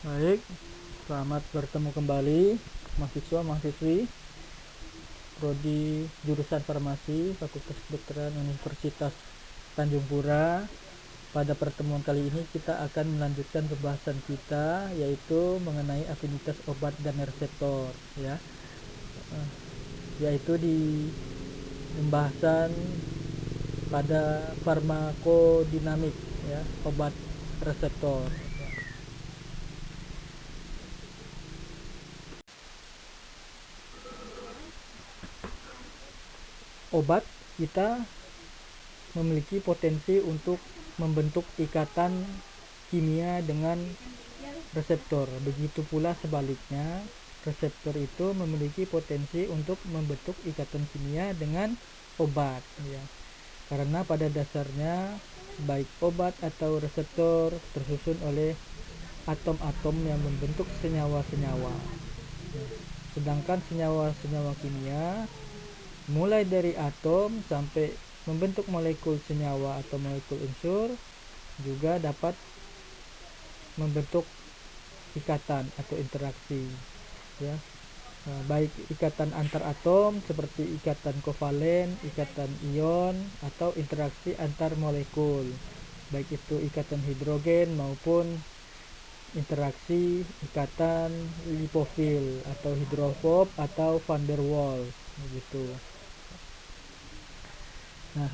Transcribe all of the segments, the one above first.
Baik, selamat bertemu kembali mahasiswa-mahasiswi Prodi Jurusan Farmasi Fakultas Kedokteran Universitas Tanjung Pura. Pada pertemuan kali ini kita akan melanjutkan pembahasan kita, yaitu mengenai afinitas obat dan reseptor, ya, yaitu di pembahasan pada farmakodinamik, ya, obat reseptor. Obat kita memiliki potensi untuk membentuk ikatan kimia dengan reseptor. Begitu pula sebaliknya, reseptor itu memiliki potensi untuk membentuk ikatan kimia dengan obat, ya. Karena pada dasarnya baik obat atau reseptor tersusun oleh atom-atom yang membentuk senyawa-senyawa. Sedangkan senyawa-senyawa kimia mulai dari atom sampai membentuk molekul senyawa atau molekul unsur juga dapat membentuk ikatan atau interaksi, ya. Baik ikatan antar atom seperti ikatan kovalen, ikatan ion, atau interaksi antar molekul, baik itu ikatan hidrogen maupun interaksi ikatan lipofil atau hidrofob atau van der Waals, begitu. Nah,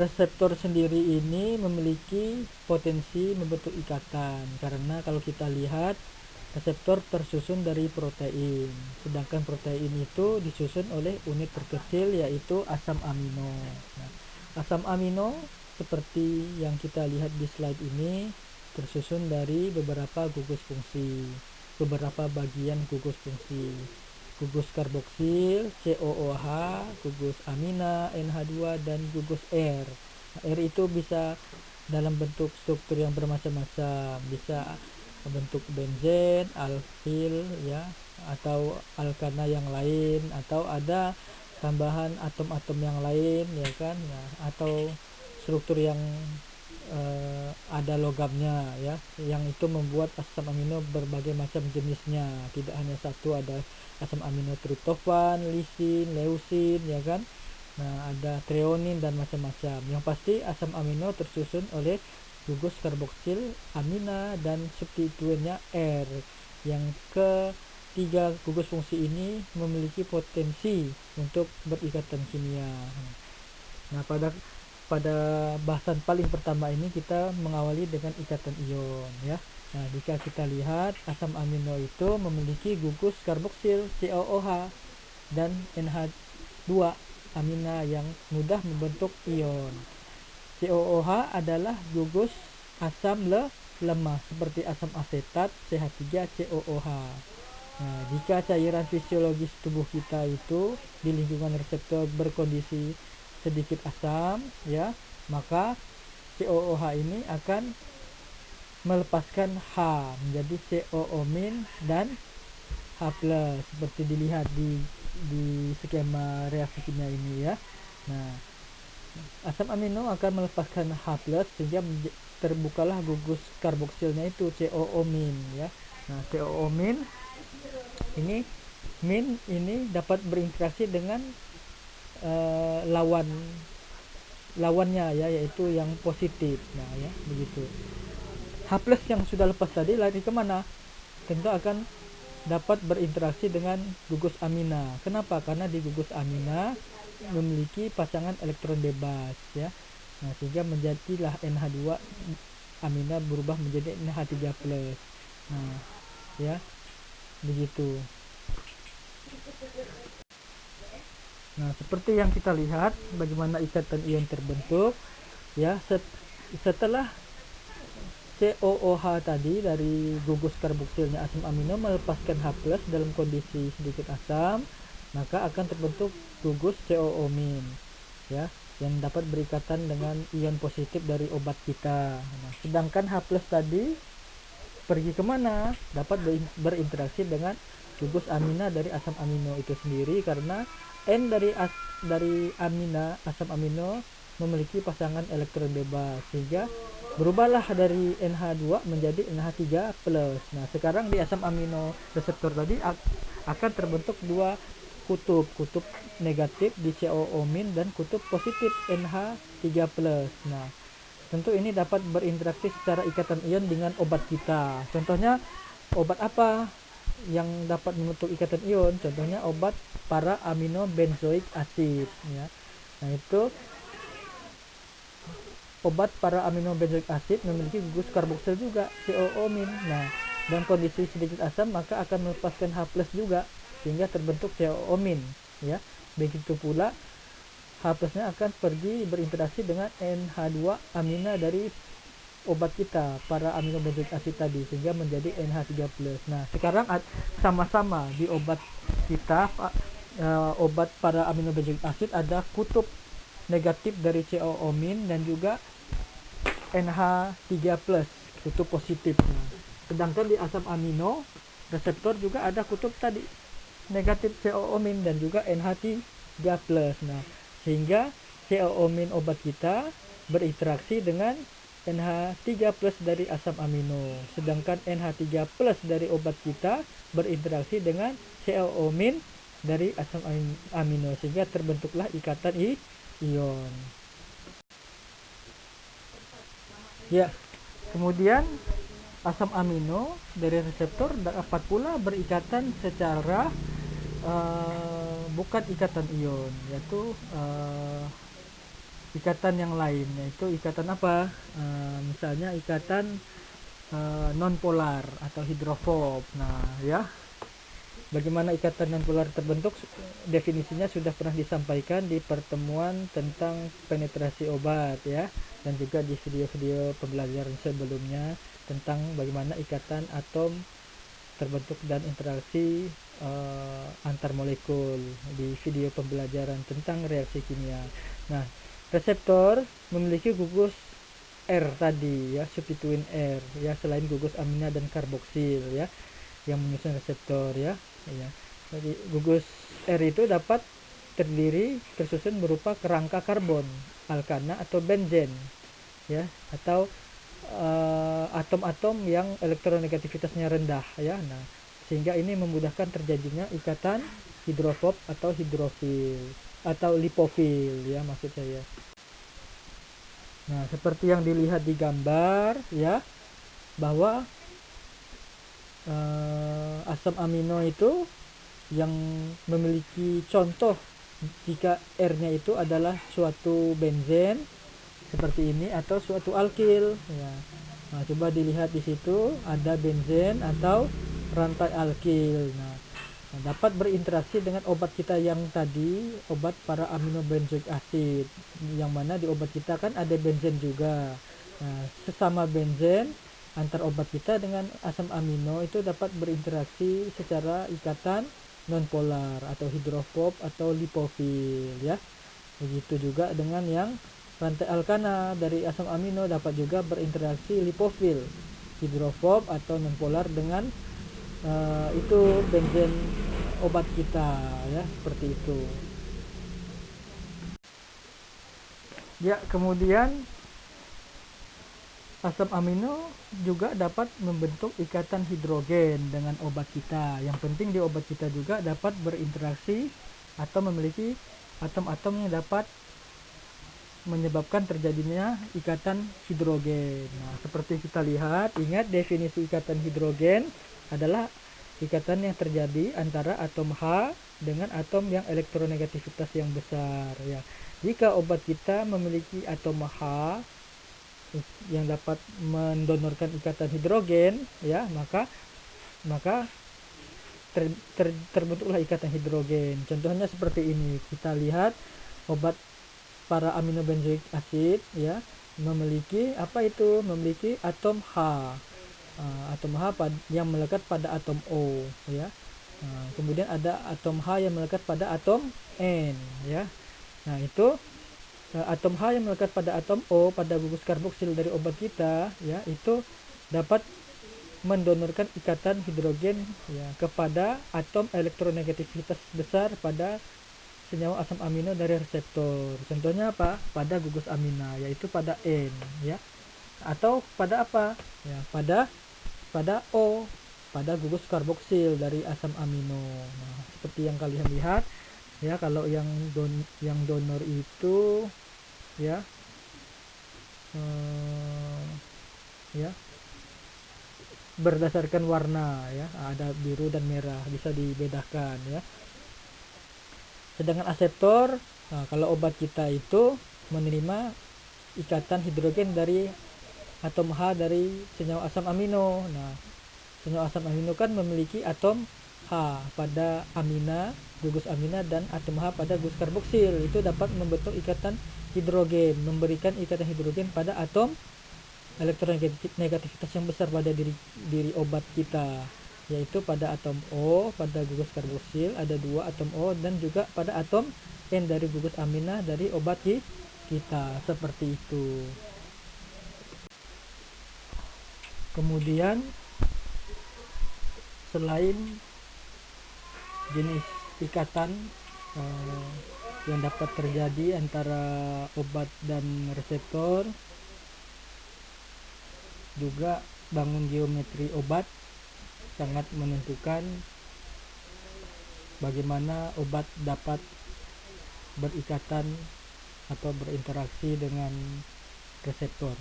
reseptor sendiri ini memiliki potensi membentuk ikatan karena kalau kita lihat reseptor tersusun dari protein, sedangkan protein itu disusun oleh unit terkecil yaitu asam amino. Nah, asam amino seperti yang kita lihat di slide ini tersusun dari beberapa gugus fungsi, beberapa bagian gugus fungsi. Gugus karboksil, COOH, gugus amina, NH2, dan gugus R. R itu bisa dalam bentuk struktur yang bermacam-macam, bisa bentuk benzen, alkil, ya, atau alkana yang lain, atau ada tambahan atom-atom yang lain, ya kan, ya, atau struktur yang ada logamnya, ya, yang itu membuat asam amino berbagai macam jenisnya, tidak hanya satu, ada asam amino tritofan, lisin, leusin, ya kan. Nah, ada treonin dan macam-macam. Yang pasti asam amino tersusun oleh gugus karboksil, amina, dan substituennya R. Yang ketiga gugus fungsi ini memiliki potensi untuk berikatan kimia. Nah, pada bahasan paling pertama ini kita mengawali dengan ikatan ion, ya. Nah, jika kita lihat asam amino itu memiliki gugus karboksil COOH dan NH2 amina yang mudah membentuk ion. COOH adalah gugus asam lemah seperti asam asetat CH3COOH. Nah, jika cairan fisiologis tubuh kita itu di lingkungan reseptor berkondisi sedikit asam, ya, maka COOH ini akan melepaskan H menjadi COO- dan H+, seperti dilihat di skema reaksi kimia ini, ya. Nah, asam amino akan melepaskan H+ sehingga terbukalah gugus karboksilnya itu COO-, ya. Nah, COO- ini dapat berinteraksi dengan lawannya, ya, yaitu yang positif. Nah, ya, begitu. H+ yang sudah lepas tadi lari kemana? Tentu akan dapat berinteraksi dengan gugus amina. Kenapa? Karena di gugus amina memiliki pasangan elektron bebas, ya. Nah, sehingga menjadilah NH2 amina berubah menjadi NH3+. Nah, ya, begitu. Nah, seperti yang kita lihat bagaimana ikatan ion terbentuk, ya. Setelah COOH tadi dari gugus karboksilnya asam amino melepaskan H+ dalam kondisi sedikit asam, maka akan terbentuk gugus COO-, ya, yang dapat berikatan dengan ion positif dari obat kita. Nah, sedangkan H+ tadi pergi kemana? Dapat berinteraksi dengan gugus amina dari asam amino itu sendiri karena N dari amina asam amino memiliki pasangan elektron bebas, sehingga berubahlah dari NH2 menjadi NH3+. Nah, sekarang di asam amino reseptor tadi akan terbentuk dua kutub negatif di COO- dan kutub positif NH3+. Nah, tentu ini dapat berinteraksi secara ikatan ion dengan obat kita. Contohnya obat apa yang dapat membentuk ikatan ion? Contohnya obat para amino benzoic acid ya. Nah, itu obat para amino benzoic acid memiliki gugus karboksil juga, COO-. Nah, dalam kondisi sedikit asam maka akan melepaskan H+ juga sehingga terbentuk COO- ya. Begitu pula H+-nya akan pergi berinteraksi dengan NH2 amina dari obat kita, para amino benzoic acid tadi, sehingga menjadi NH3+. Nah, sekarang sama-sama di obat kita, obat para amino benzoic acid ada kutub negatif dari COO- dan juga NH3+, kutub positif. Nah, sedangkan di asam amino reseptor juga ada kutub tadi negatif COO- dan juga NH3+. Nah, sehingga COO- obat kita berinteraksi dengan NH3+ dari asam amino, sedangkan NH3+ dari obat kita berinteraksi dengan COO- dari asam amino, sehingga terbentuklah ikatan ion. Ya, kemudian asam amino dari reseptor dapat pula berikatan secara bukan ikatan ion, yaitu ikatan yang lain, yaitu ikatan apa? Misalnya ikatan non polar atau hidrofob. Nah, ya, bagaimana ikatan non polar terbentuk? Definisinya sudah pernah disampaikan di pertemuan tentang penetrasi obat ya, dan juga di video-video pembelajaran sebelumnya tentang bagaimana ikatan atom terbentuk dan interaksi antar molekul di video pembelajaran tentang reaksi kimia. Nah, reseptor memiliki gugus R tadi ya, substituen R ya, selain gugus amina dan karboksil ya yang menyusun reseptor ya. Jadi gugus R itu dapat tersusun berupa kerangka karbon, alkana atau benzen ya, atau atom-atom yang elektronegativitasnya rendah ya. Nah, sehingga ini memudahkan terjadinya ikatan hidrofob atau hidrofil atau lipofil ya, maksud saya. Nah, seperti yang dilihat di gambar ya, bahwa asam amino itu yang memiliki contoh jika R-nya itu adalah suatu benzen seperti ini atau suatu alkil ya. Nah, coba dilihat di situ ada benzen atau rantai alkil. Nah, dapat berinteraksi dengan obat kita yang tadi, obat para amino benzoic acid, yang mana di obat kita kan ada benzen juga. Nah, sesama benzen antar obat kita dengan asam amino itu dapat berinteraksi secara ikatan non polar atau hidrofob atau lipofil ya. Begitu juga dengan yang rantai alkana dari asam amino dapat juga berinteraksi lipofil, hidrofob atau nonpolar dengan itu benzen obat kita ya, seperti itu. Ya, kemudian asam amino juga dapat membentuk ikatan hidrogen dengan obat kita. Yang penting di obat kita juga dapat berinteraksi atau memiliki atom-atom yang dapat menyebabkan terjadinya ikatan hidrogen. Nah, seperti kita lihat, ingat definisi ikatan hidrogen adalah ikatan yang terjadi antara atom H dengan atom yang elektronegativitas yang besar ya. Jika obat kita memiliki atom H yang dapat mendonorkan ikatan hidrogen ya, maka terbentuklah ikatan hidrogen. Contohnya seperti ini. Kita lihat obat para amino benzoic acid ya memiliki apa itu? Memiliki atom H. Atom H yang melekat pada atom O ya. Kemudian ada atom H yang melekat pada atom N ya. Nah, itu atom H yang melekat pada atom O pada gugus karboksil dari obat kita ya, itu dapat mendonorkan ikatan hidrogen ya kepada atom elektronegativitas besar pada senyawa asam amino dari reseptor. Contohnya apa? Pada gugus amina, yaitu pada N ya. atau pada apa? Ya, pada O, pada gugus karboksil dari asam amino. Nah, seperti yang kalian lihat ya, kalau yang donor itu ya ya berdasarkan warna ya, ada biru dan merah, bisa dibedakan ya. Sedangkan aseptor, nah, kalau obat kita itu menerima ikatan hidrogen dari atom H dari senyawa asam amino. Nah, senyawa asam amino kan memiliki atom H pada amina, gugus amina, dan atom H pada gugus karboksil. Itu dapat membentuk ikatan hidrogen, memberikan ikatan hidrogen pada atom elektronegativitas yang besar pada diri obat kita, yaitu pada atom O pada gugus karboksil ada 2 atom O, dan juga pada atom N dari gugus amina dari obat kita, seperti itu. Kemudian selain jenis ikatan yang dapat terjadi antara obat dan reseptor, juga bangun geometri obat sangat menentukan bagaimana obat dapat berikatan atau berinteraksi dengan reseptor.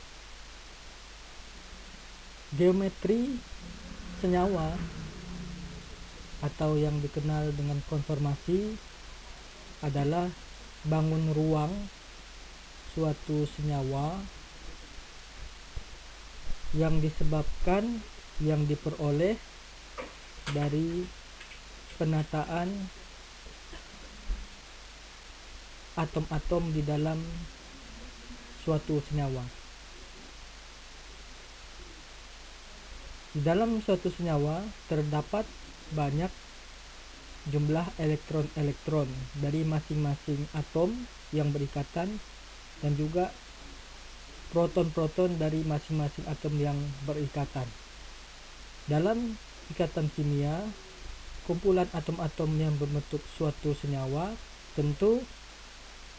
Geometri senyawa atau yang dikenal dengan konformasi adalah bangun ruang suatu senyawa yang disebabkan, yang diperoleh dari penataan atom-atom di dalam suatu senyawa. Di dalam suatu senyawa terdapat banyak jumlah elektron-elektron dari masing-masing atom yang berikatan, dan juga proton-proton dari masing-masing atom yang berikatan. Dalam ikatan kimia, kumpulan atom-atom yang membentuk suatu senyawa, tentu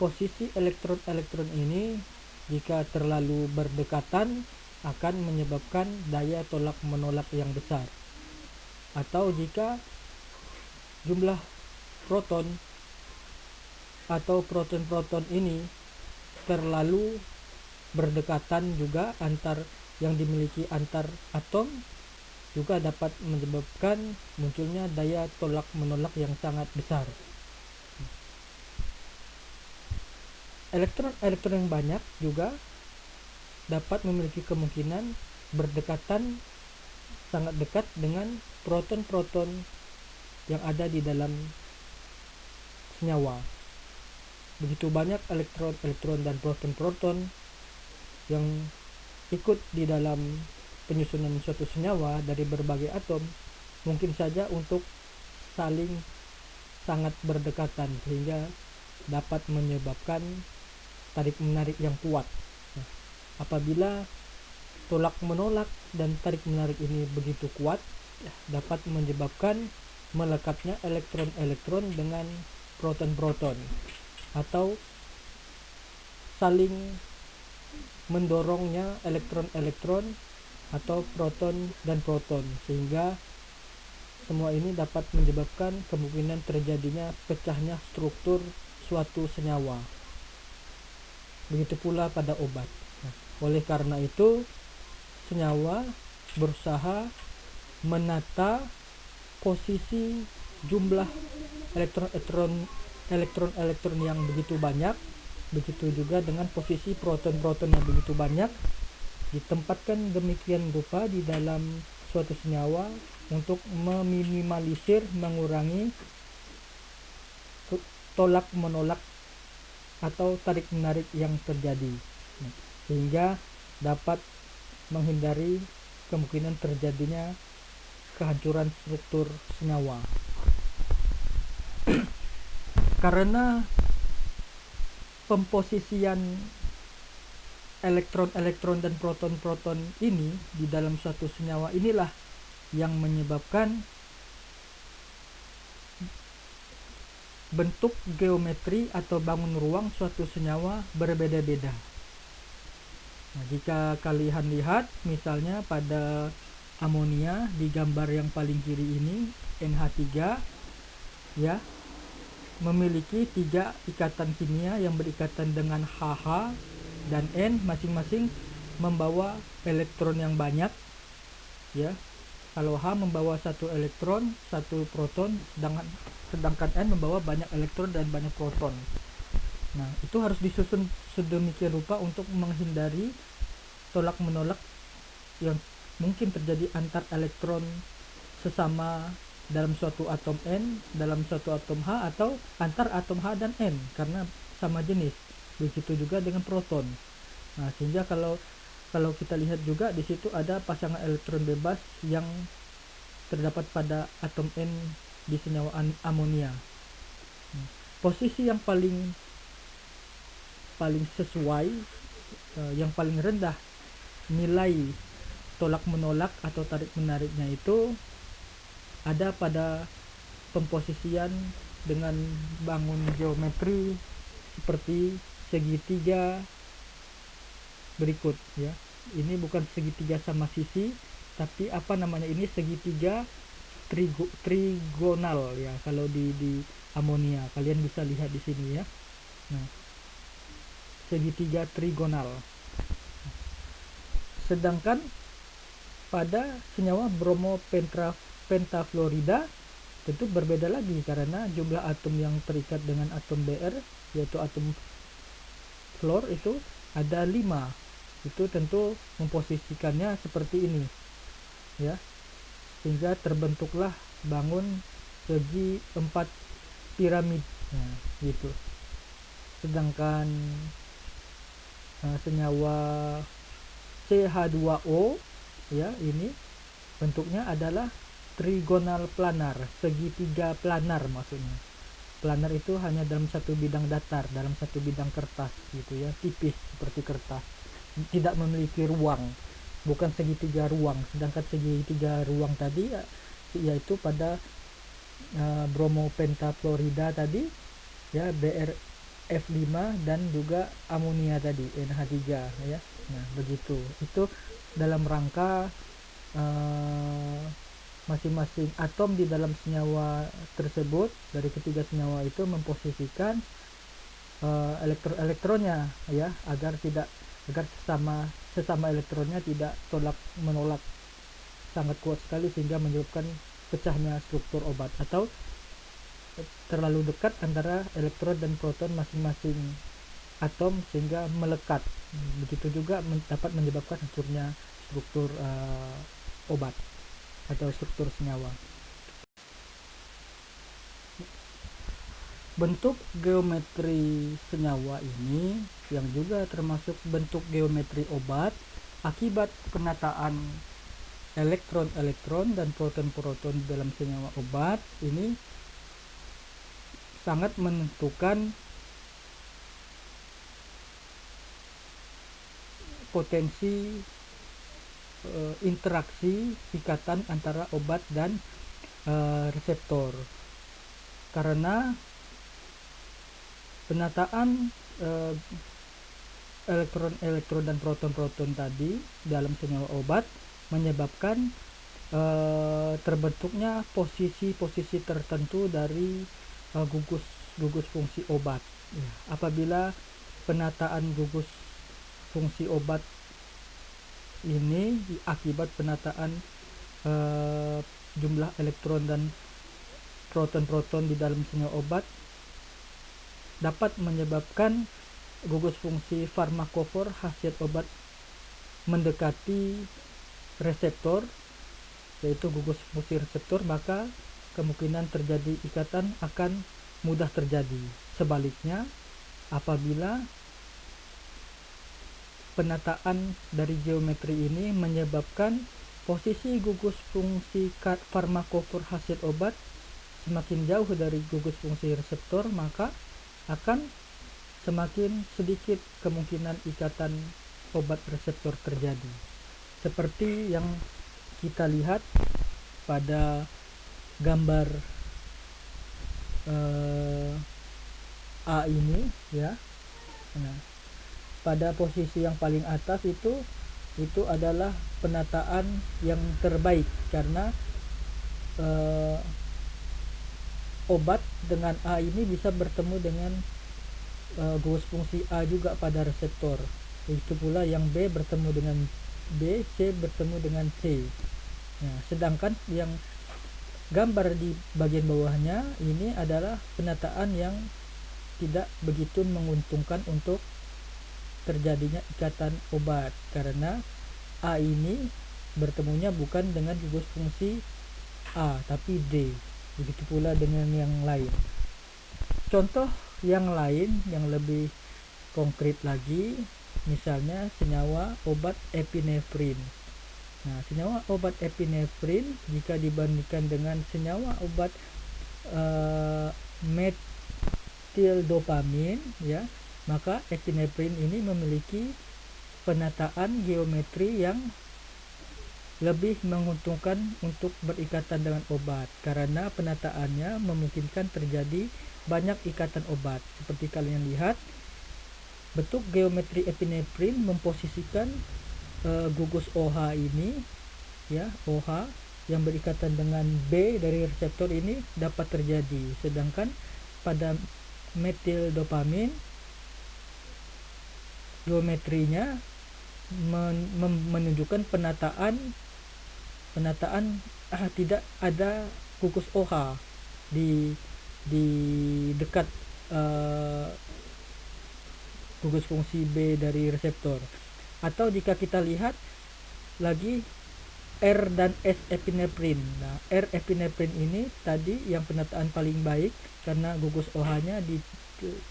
posisi elektron-elektron ini jika terlalu berdekatan akan menyebabkan daya tolak menolak yang besar. Atau jika jumlah proton atau proton-proton ini terlalu berdekatan juga yang dimiliki antar atom, juga dapat menyebabkan munculnya daya tolak menolak yang sangat besar. Elektron-elektron yang banyak juga dapat memiliki kemungkinan berdekatan sangat dekat dengan proton-proton yang ada di dalam senyawa. Begitu banyak elektron-elektron dan proton-proton yang ikut di dalam penyusunan suatu senyawa dari berbagai atom, mungkin saja untuk saling sangat berdekatan sehingga dapat menyebabkan tarik menarik yang kuat. Nah, apabila tolak menolak dan tarik menarik ini begitu kuat, dapat menyebabkan melekatnya elektron-elektron dengan proton-proton, atau saling mendorongnya elektron-elektron atau proton dan proton, sehingga semua ini dapat menyebabkan kemungkinan terjadinya pecahnya struktur suatu senyawa. Begitu pula pada obat. Nah, oleh karena itu senyawa berusaha menata posisi jumlah elektron-elektron yang begitu banyak. Begitu juga dengan posisi proton-proton yang begitu banyak, ditempatkan demikian rupa di dalam suatu senyawa untuk meminimalisir, mengurangi tolak menolak atau tarik menarik yang terjadi, sehingga dapat menghindari kemungkinan terjadinya kehancuran struktur senyawa. Karena pemposisian elektron-elektron dan proton-proton ini di dalam suatu senyawa inilah yang menyebabkan bentuk geometri atau bangun ruang suatu senyawa berbeda-beda. Nah, jika kalian lihat misalnya pada amonia di gambar yang paling kiri ini, NH3 ya, memiliki 3 ikatan kimia yang berikatan dengan HH dan N, masing-masing membawa elektron yang banyak ya. Kalau H membawa 1 elektron, 1 proton, sedangkan N membawa banyak elektron dan banyak proton. Nah, itu harus disusun sedemikian rupa untuk menghindari tolak menolak yang mungkin terjadi antar elektron sesama dalam suatu atom N, dalam suatu atom H, atau antar atom H dan N karena sama jenis. Begitu juga dengan proton. Nah, sehingga kalau kita lihat juga di situ ada pasangan elektron bebas yang terdapat pada atom N di senyawa amonia. Posisi yang paling sesuai, yang paling rendah nilai tolak menolak atau tarik menariknya itu ada pada pemposisian dengan bangun geometri seperti segitiga berikut ya. Ini bukan segitiga sama sisi, tapi apa namanya, ini segitiga trigonal ya. Kalau di amonia kalian bisa lihat di sini ya. Nah, segitiga trigonal. Sedangkan pada senyawa bromo pentafluorida tentu berbeda lagi karena jumlah atom yang terikat dengan atom Br, yaitu atom fluor, itu ada 5. Itu tentu memposisikannya seperti ini ya, sehingga terbentuklah bangun segi 4 piramid. Nah, gitu. Sedangkan senyawa CH2O ya, ini bentuknya adalah trigonal planar, segitiga planar maksudnya. Planar itu hanya dalam satu bidang datar, dalam satu bidang kertas gitu ya, tipis seperti kertas, tidak memiliki ruang, bukan segitiga ruang. Sedangkan segitiga ruang tadi yaitu pada bromo pentafluorida tadi ya, BrF5 dan juga amonia tadi NH3 ya. Nah, begitu. Itu dalam rangka masing-masing atom di dalam senyawa tersebut, dari ketiga senyawa itu memposisikan elektron-elektronnya ya, agar sesama elektronnya tidak tolak menolak sangat kuat sekali sehingga menyebabkan pecahnya struktur obat, atau terlalu dekat antara elektron dan proton masing-masing atom sehingga melekat. Begitu juga dapat menyebabkan hancurnya struktur obat atau struktur senyawa. Bentuk geometri senyawa ini yang juga termasuk bentuk geometri obat akibat penataan elektron-elektron dan proton-proton dalam senyawa obat ini sangat menentukan potensi interaksi ikatan antara obat dan reseptor, karena penataan elektron-elektron dan proton-proton tadi dalam senyawa obat menyebabkan terbentuknya posisi-posisi tertentu dari gugus fungsi obat. Apabila penataan gugus fungsi obat ini akibat penataan jumlah elektron dan proton-proton di dalam senyawa obat dapat menyebabkan gugus fungsi farmakofor khasiat obat mendekati reseptor, yaitu gugus fungsi reseptor, maka kemungkinan terjadi ikatan akan mudah terjadi. Sebaliknya, apabila penataan dari geometri ini menyebabkan posisi gugus fungsi farmakofor hasil obat semakin jauh dari gugus fungsi reseptor, maka akan semakin sedikit kemungkinan ikatan obat reseptor terjadi. Seperti yang kita lihat pada gambar A ini ya. Nah, pada posisi yang paling atas itu adalah penataan yang terbaik, karena obat dengan A ini bisa bertemu dengan gugus fungsi A juga pada reseptor. Begitu pula yang B bertemu dengan B, C bertemu dengan C. Nah, sedangkan yang gambar di bagian bawahnya ini adalah penataan yang tidak begitu menguntungkan untuk terjadinya ikatan obat, karena A ini bertemunya bukan dengan gugus fungsi A tapi D. Begitu pula dengan yang lain. Contoh yang lain yang lebih konkret lagi, misalnya senyawa obat epinefrin. Nah, senyawa obat epinefrin jika dibandingkan dengan senyawa obat metildopamin, ya, maka epinefrin ini memiliki penataan geometri yang lebih menguntungkan untuk berikatan dengan obat, karena penataannya memungkinkan terjadi banyak ikatan obat. Seperti kalian lihat, bentuk geometri epinefrin memposisikan gugus OH ini, ya, OH yang berikatan dengan B dari reseptor ini dapat terjadi. Sedangkan pada metildopamin geometrinya menunjukkan penataan tidak ada gugus OH di dekat gugus fungsi B dari reseptor. Atau jika kita lihat lagi R dan S epinefrin. Nah, R epinefrin ini tadi yang penataan paling baik karena gugus OH-nya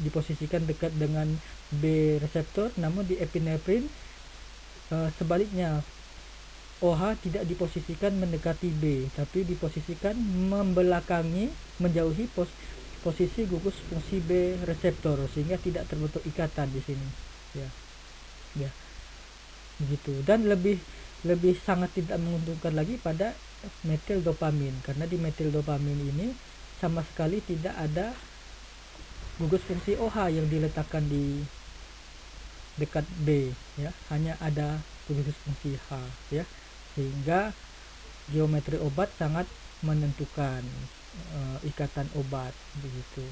diposisikan dekat dengan B reseptor, namun di epinefrin sebaliknya, OH tidak diposisikan mendekati B, tapi diposisikan menjauhi posisi gugus fungsi B reseptor, sehingga tidak terbentuk ikatan di sini, ya begitu. Dan lebih sangat tidak menguntungkan lagi pada metildopamin, karena di metildopamin ini sama sekali tidak ada gugus fungsi OH yang diletakkan di dekat B, ya, hanya ada gugus fungsi H, ya, sehingga geometri obat sangat menentukan ikatan obat, begitu.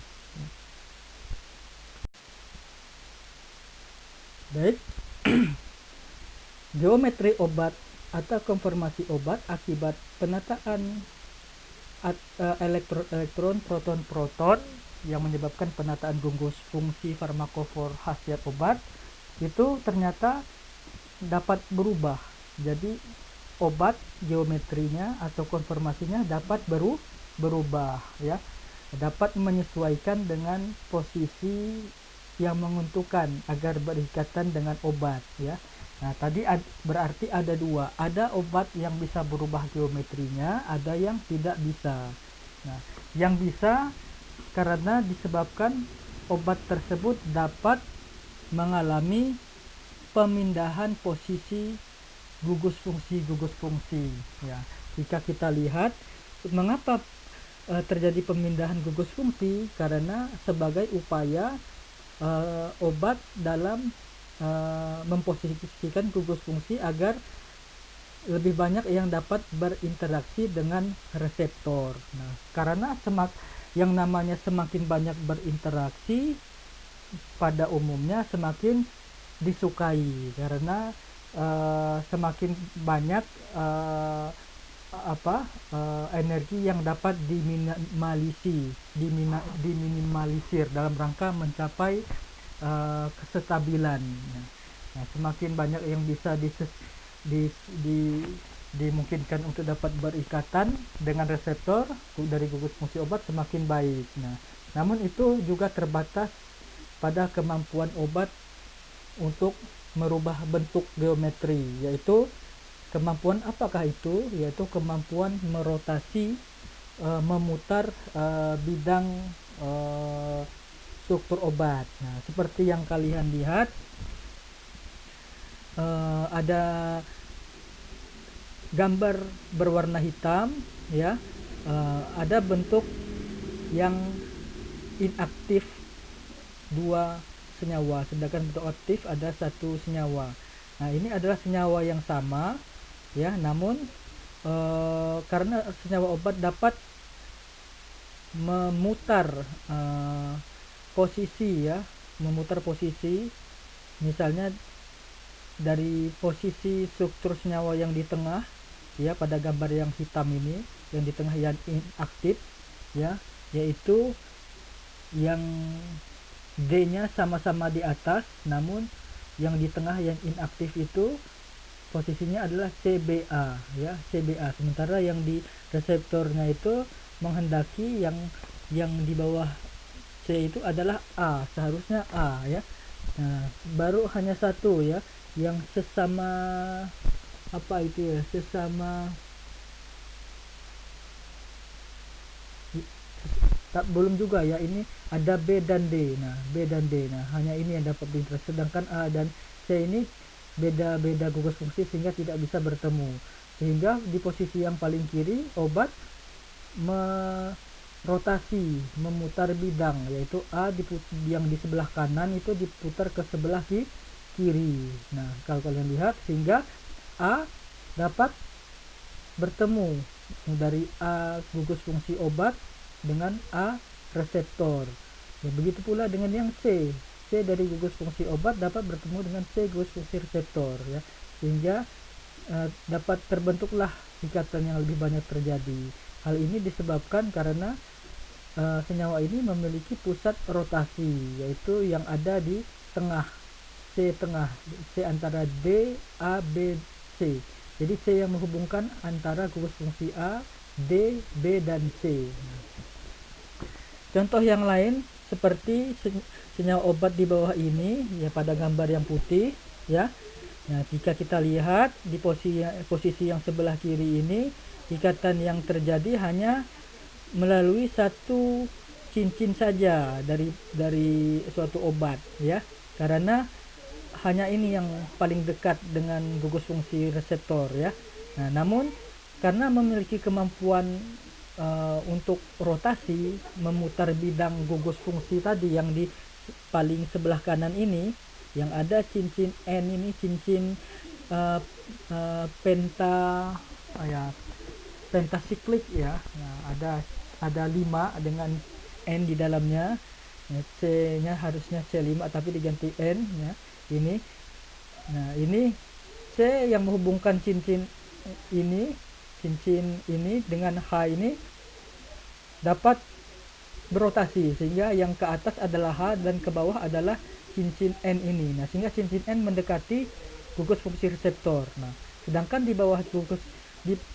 Baik. Geometri obat atau konformasi obat akibat penataan elektron proton yang menyebabkan penataan gugus fungsi farmakofor khasiat obat itu ternyata dapat berubah. Jadi obat geometrinya atau konformasinya dapat berubah, ya, dapat menyesuaikan dengan posisi yang menguntungkan agar berikatan dengan obat, ya. Nah, tadi berarti ada dua, ada obat yang bisa berubah geometrinya, ada yang tidak bisa. Nah, yang bisa karena disebabkan obat tersebut dapat mengalami pemindahan posisi gugus fungsi, ya. Jika kita lihat mengapa terjadi pemindahan gugus fungsi, karena sebagai upaya obat dalam memposisikan gugus fungsi agar lebih banyak yang dapat berinteraksi dengan reseptor. Nah, karena yang namanya semakin banyak berinteraksi pada umumnya semakin disukai, karena semakin banyak energi yang dapat diminimalisir dalam rangka mencapai kestabilan. Nah, semakin banyak yang bisa dimungkinkan untuk dapat berikatan dengan reseptor dari gugus fungsi obat, semakin baik. Nah, namun itu juga terbatas pada kemampuan obat untuk merubah bentuk geometri, yaitu kemampuan apakah itu? Yaitu kemampuan merotasi, memutar bidang struktur obat. Nah, seperti yang kalian lihat, ada gambar berwarna hitam, ya, ada bentuk yang inaktif 2 senyawa, sedangkan bentuk aktif ada satu senyawa. Nah, ini adalah senyawa yang sama ya, namun karena senyawa obat dapat memutar posisi ya, memutar posisi, misalnya dari posisi struktur senyawa yang di tengah ya, pada gambar yang hitam ini, yang di tengah yang inaktif ya, yaitu yang D-nya sama-sama di atas, namun yang di tengah yang inaktif itu posisinya adalah CBA ya, CBA. Sementara yang di reseptornya itu menghendaki yang di bawah C itu adalah A, seharusnya A ya. Nah, baru hanya satu ya, yang sesama apa itu ya, sesama belum juga ya, ini ada B dan D. Nah, B dan D, nah hanya ini yang dapat diinterest, sedangkan A dan C ini beda-beda gugus fungsi sehingga tidak bisa bertemu, sehingga di posisi yang paling kiri obat merotasi, memutar bidang, yaitu A yang di sebelah kanan itu diputar ke sebelah kiri. Nah, kalau kalian lihat, sehingga A dapat bertemu dari A gugus fungsi obat dengan A reseptor. Ya, begitu pula dengan yang C. C dari gugus fungsi obat dapat bertemu dengan C gugus fungsi reseptor ya, sehingga dapat terbentuklah ikatan yang lebih banyak terjadi. Hal ini disebabkan karena senyawa ini memiliki pusat rotasi, yaitu yang ada di tengah, C antara D, A, B, C. Jadi C yang menghubungkan antara gugus fungsi A, D, B, dan C. Contoh yang lain seperti senyawa obat di bawah ini ya, pada gambar yang putih ya. Nah, jika kita lihat di posisi yang sebelah kiri ini, ikatan yang terjadi hanya melalui satu cincin saja dari suatu obat ya, karena hanya ini yang paling dekat dengan gugus fungsi reseptor ya. Nah, namun karena memiliki kemampuan untuk rotasi, memutar bidang gugus fungsi tadi yang di paling sebelah kanan ini, yang ada cincin N ini, cincin pentasiklik ya. Nah, ada 5 dengan N di dalamnya. C-nya harusnya C5 tapi diganti N ya. Ini. Nah, ini C yang menghubungkan cincin ini dengan H ini dapat berotasi, sehingga yang ke atas adalah H dan ke bawah adalah cincin N ini. Nah, sehingga cincin N mendekati gugus fungsi reseptor. Nah, sedangkan di bawah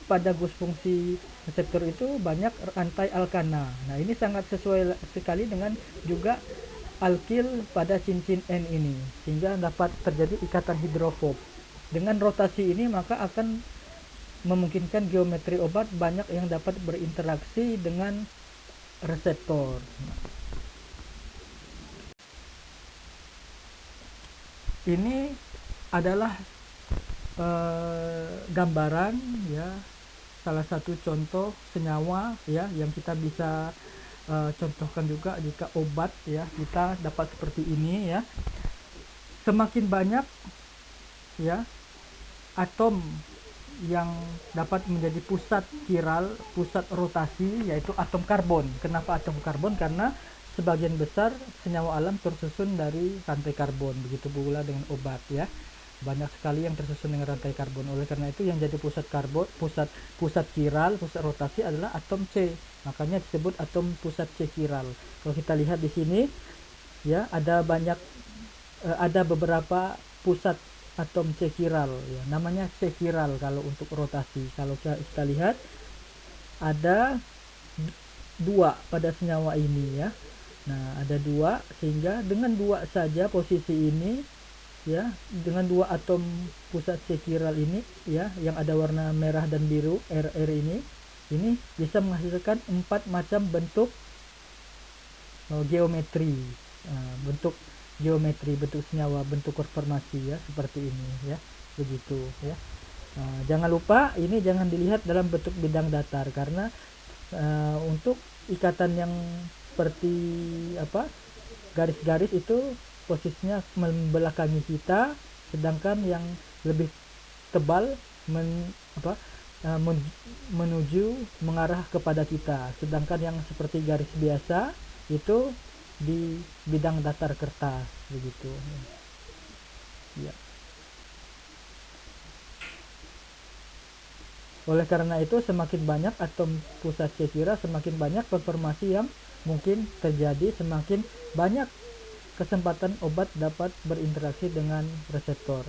pada gugus fungsi reseptor itu banyak rantai alkana. Nah, ini sangat sesuai sekali dengan juga alkil pada cincin N ini, sehingga dapat terjadi ikatan hidrofob. Dengan rotasi ini maka akan memungkinkan geometri obat banyak yang dapat berinteraksi dengan reseptor. Ini adalah gambaran ya, salah satu contoh senyawa ya, yang kita bisa contohkan juga jika obat ya, kita dapat seperti ini ya. Semakin banyak ya atom yang dapat menjadi pusat chiral, pusat rotasi, yaitu atom karbon. Kenapa atom karbon? Karena sebagian besar senyawa alam tersusun dari rantai karbon. Begitu pula dengan obat ya, banyak sekali yang tersusun dengan rantai karbon. Oleh karena itu yang jadi pusat karbon, pusat chiral, pusat rotasi adalah atom C. Makanya disebut atom pusat C chiral. Kalau kita lihat di sini ya, ada beberapa pusat atom C chiral ya, namanya C chiral kalau untuk rotasi. Kalau kita lihat ada 2 pada senyawa ini ya. Nah, ada 2, sehingga dengan 2 saja posisi ini ya, dengan 2 atom pusat C chiral ini ya, yang ada warna merah dan biru RR ini bisa menghasilkan 4 macam bentuk geometri. Bentuk senyawa, bentuk konformasi ya, seperti ini ya, begitu ya. Jangan lupa ini jangan dilihat dalam bentuk bidang datar, karena untuk ikatan yang seperti garis-garis itu posisinya membelakangi kita, sedangkan yang lebih tebal menuju mengarah kepada kita, sedangkan yang seperti garis biasa itu di bidang datar kertas begitu ya. Oleh karena itu, semakin banyak atom pusat sekira, semakin banyak konformasi yang mungkin terjadi, semakin banyak kesempatan obat dapat berinteraksi dengan reseptor.